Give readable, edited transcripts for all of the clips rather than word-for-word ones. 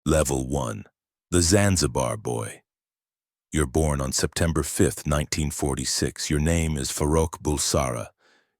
Level 1. The Zanzibar Boy. You're born on September 5th, 1946. Your name is Farokh Bulsara.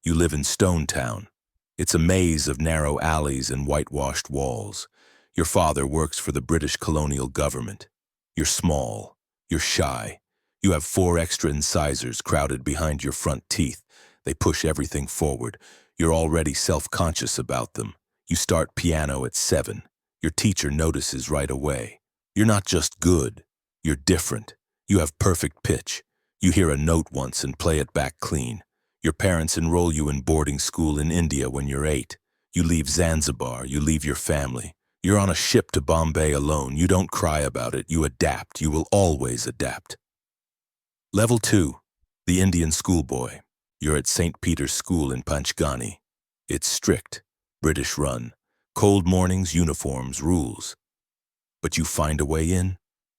You live in Stone Town. It's a maze of narrow alleys and whitewashed walls. Your father works for the British colonial government. You're small. You're shy. You have 4 extra incisors crowded behind your front teeth. They push everything forward. You're already self-conscious about them. You start piano at 7. Your teacher notices right away. You're not just good. You're different. You have perfect pitch. You hear a note once and play it back clean. Your parents enroll you in boarding school in India when you're 8. You leave Zanzibar. You leave your family. You're on a ship to Bombay alone. You don't cry about it. You adapt. You will always adapt. Level 2. The Indian Schoolboy. You're at St. Peter's School in Panchgani. It's strict, British-run. Cold mornings, uniforms, rules. But you find a way in.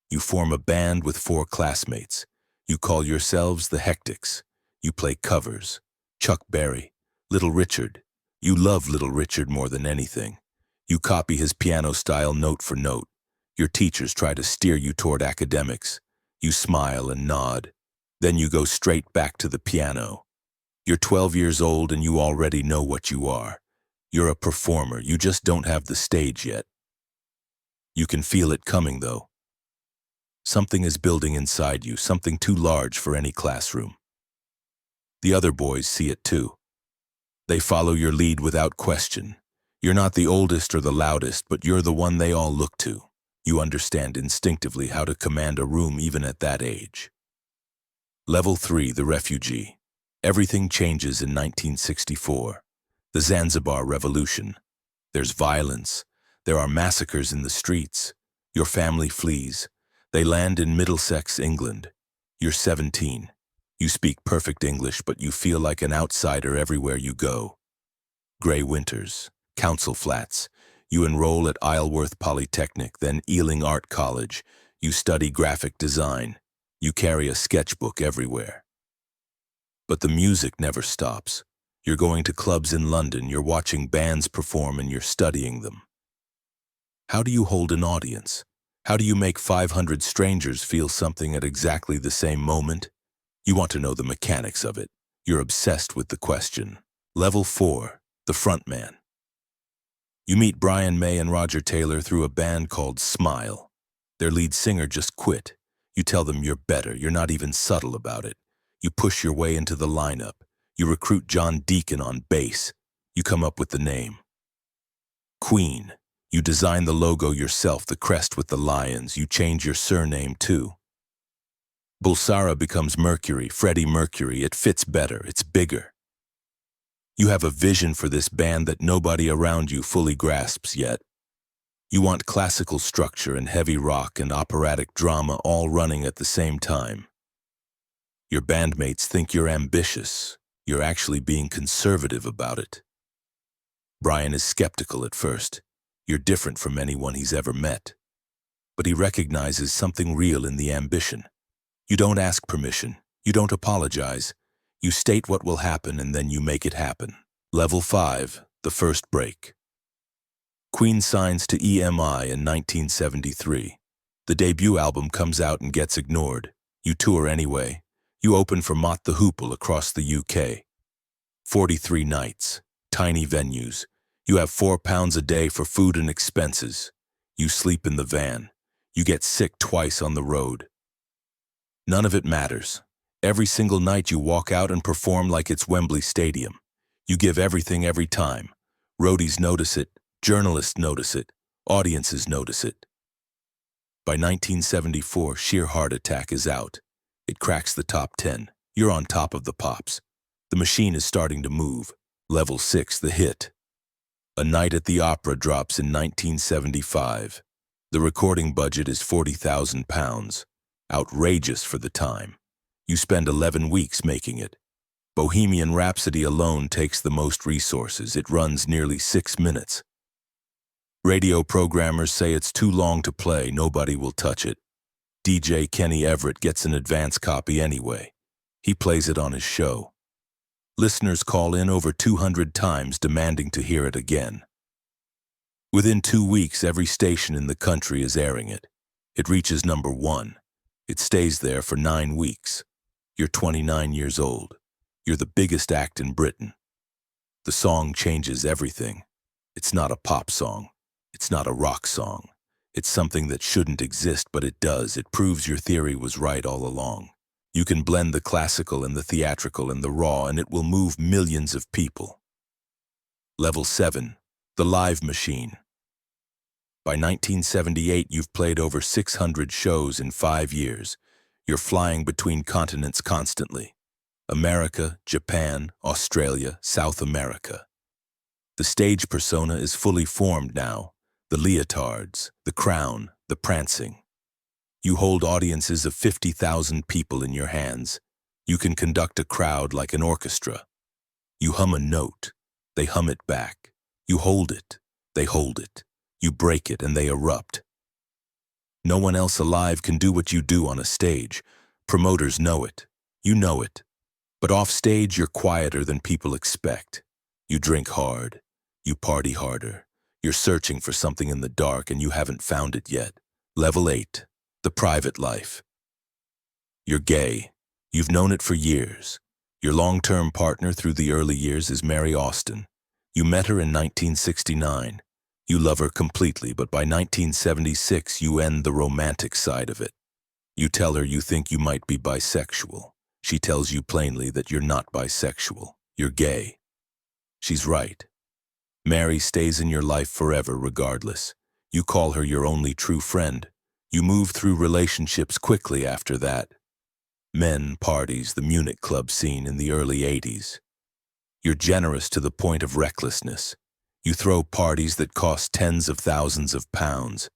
You form a band with 4 classmates. You call yourselves the Hectics. You play covers. Chuck Berry, Little Richard. You love Little Richard more than anything. You copy his piano style note for note. Your teachers try to steer you toward academics. You smile and nod. Then you go straight back to the piano. You're 12 years old and you already know what you are. You're a performer, you just don't have the stage yet. You can feel it coming, though. Something is building inside you, something too large for any classroom. The other boys see it too. They follow your lead without question. You're not the oldest or the loudest, but you're the one they all look to. You understand instinctively how to command a room even at that age. Level 3, the Refugee. Everything changes in 1964. The Zanzibar Revolution. There's violence. There are massacres in the streets. Your family flees. They land in Middlesex, England. You're 17. You speak perfect English, but you feel like an outsider everywhere you go. Grey winters, council flats. You enroll at Isleworth Polytechnic, then Ealing Art College. You study graphic design. You carry a sketchbook everywhere. But the music never stops. You're going to clubs in London, you're watching bands perform, and you're studying them. How do you hold an audience? How do you make 500 strangers feel something at exactly the same moment? You want to know the mechanics of it. You're obsessed with the question. Level 4, the frontman. You meet Brian May and Roger Taylor through a band called Smile. Their lead singer just quit. You tell them you're better, you're not even subtle about it. You push your way into the lineup. You recruit John Deacon on bass. You come up with the name. Queen. You design the logo yourself, the crest with the lions. You change your surname too. Bulsara becomes Mercury, Freddie Mercury. It fits better, it's bigger. You have a vision for this band that nobody around you fully grasps yet. You want classical structure and heavy rock and operatic drama all running at the same time. Your bandmates think you're ambitious. You're actually being conservative about it. Brian is skeptical at first. You're different from anyone he's ever met. But he recognizes something real in the ambition. You don't ask permission. You don't apologize. You state what will happen and then you make it happen. Level 5, the first break. Queen signs to EMI in 1973. The debut album comes out and gets ignored. You tour anyway. You open for Mott the Hoople across the UK. 43 nights, tiny venues. You have £4 a day for food and expenses. You sleep in the van. You get sick twice on the road. None of it matters. Every single night you walk out and perform like it's Wembley Stadium. You give everything every time. Roadies notice it. Journalists notice it. Audiences notice it. By 1974, Sheer Heart Attack is out. It cracks the top 10. You're on top of the pops. The machine is starting to move. Level 6, the hit. A Night at the Opera drops in 1975. The recording budget is £40,000. Outrageous for the time. You spend 11 weeks making it. Bohemian Rhapsody alone takes the most resources. It runs nearly 6 minutes. Radio programmers say it's too long to play. Nobody will touch it. DJ Kenny Everett gets an advance copy anyway. He plays it on his show. Listeners call in over 200 times demanding to hear it again. Within 2 weeks, every station in the country is airing it. It reaches #1. It stays there for 9 weeks. You're 29 years old. You're the biggest act in Britain. The song changes everything. It's not a pop song. It's not a rock song. It's something that shouldn't exist, but it does. It proves your theory was right all along. You can blend the classical and the theatrical and the raw, and it will move millions of people. Level 7. The Live Machine. By 1978, you've played over 600 shows in 5 years. You're flying between continents constantly. America, Japan, Australia, South America. The stage persona is fully formed now. The leotards, the crown, the prancing. You hold audiences of 50,000 people in your hands. You can conduct a crowd like an orchestra. You hum a note. They hum it back. You hold it. They hold it. You break it and they erupt. No one else alive can do what you do on a stage. Promoters know it. You know it. But off stage, you're quieter than people expect. You drink hard. You party harder. You're searching for something in the dark and you haven't found it yet. Level 8. The Private Life. You're gay. You've known it for years. Your long-term partner through the early years is Mary Austin. You met her in 1969. You love her completely, but by 1976 you end the romantic side of it. You tell her you think you might be bisexual. She tells you plainly that you're not bisexual. You're gay. She's right. Mary stays in your life forever regardless. You call her your only true friend. You move through relationships quickly after that. Men, parties, the Munich club scene in the early 80s. You're generous to the point of recklessness. You throw parties that cost tens of thousands of pounds.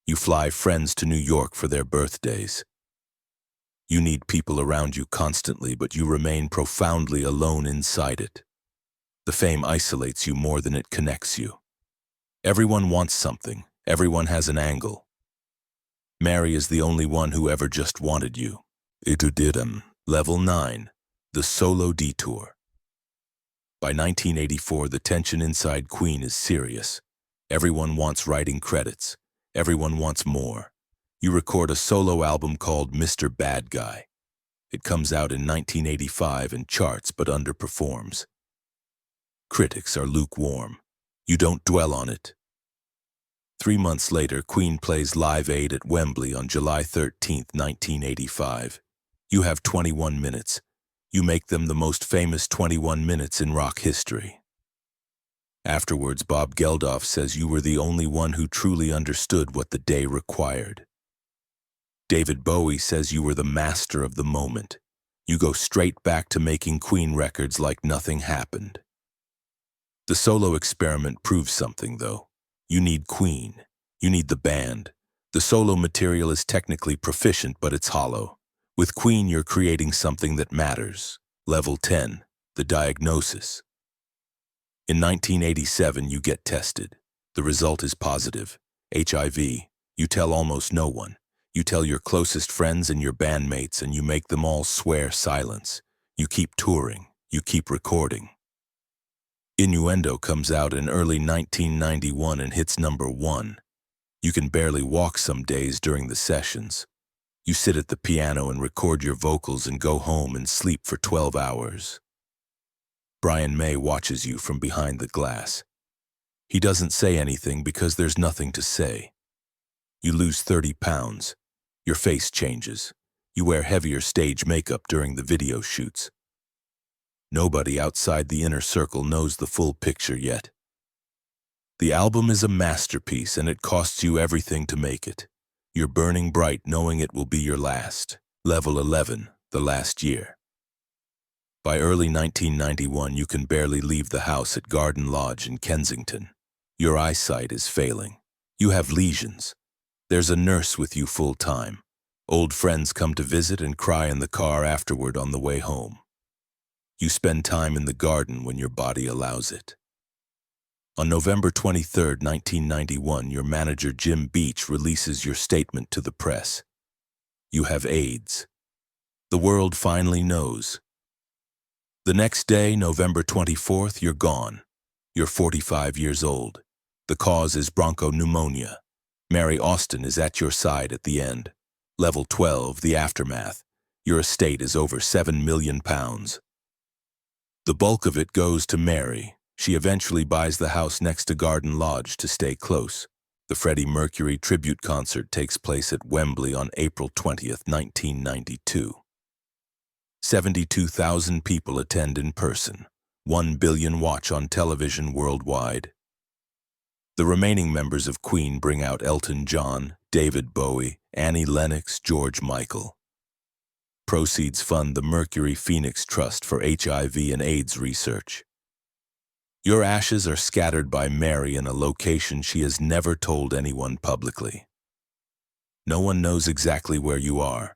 You fly friends to New York for their birthdays. You need people around you constantly, but you remain profoundly alone inside it. The fame isolates you more than it connects you. Everyone wants something. Everyone has an angle. Mary is the only one who ever just wanted you. Itudidum. Level 9. The Solo Detour. By 1984, the tension inside Queen is serious. Everyone wants writing credits. Everyone wants more. You record a solo album called Mr. Bad Guy. It comes out in 1985 and charts but underperforms. Critics are lukewarm. You don't dwell on it. 3 months later, Queen plays Live Aid at Wembley on July 13, 1985. You have 21 minutes. You make them the most famous 21 minutes in rock history. Afterwards, Bob Geldof says you were the only one who truly understood what the day required. David Bowie says you were the master of the moment. You go straight back to making Queen records like nothing happened. The solo experiment proves something, though. You need Queen. You need the band. The solo material is technically proficient, but it's hollow. With Queen, you're creating something that matters. Level 10. The Diagnosis. In 1987, you get tested. The result is positive. HIV. You tell almost no one. You tell your closest friends and your bandmates, and you make them all swear silence. You keep touring. You keep recording. Innuendo comes out in early 1991 and hits #1. You can barely walk some days during the sessions. You sit at the piano and record your vocals and go home and sleep for 12 hours. Brian May watches you from behind the glass. He doesn't say anything because there's nothing to say. You lose 30 pounds. Your face changes. You wear heavier stage makeup during the video shoots. Nobody outside the inner circle knows the full picture yet. The album is a masterpiece and it costs you everything to make it. You're burning bright knowing it will be your last. Level 11, the last year. By early 1991, you can barely leave the house at Garden Lodge in Kensington. Your eyesight is failing. You have lesions. There's a nurse with you full time. Old friends come to visit and cry in the car afterward on the way home. You spend time in the garden when your body allows it. On November 23, 1991, your manager Jim Beach releases your statement to the press. You have AIDS. The world finally knows. The next day, November 24th, you're gone. You're 45 years old. The cause is bronchopneumonia. Mary Austin is at your side at the end. Level 12, the aftermath. Your estate is over £7 million. The bulk of it goes to Mary. She eventually buys the house next to Garden Lodge to stay close. The Freddie Mercury Tribute Concert takes place at Wembley on April 20th, 1992. 72,000 people attend in person. 1 billion watch on television worldwide. The remaining members of Queen bring out Elton John, David Bowie, Annie Lennox, George Michael. Proceeds fund the Mercury Phoenix Trust for HIV and AIDS research. Your ashes are scattered by Mary in a location she has never told anyone publicly. No one knows exactly where you are.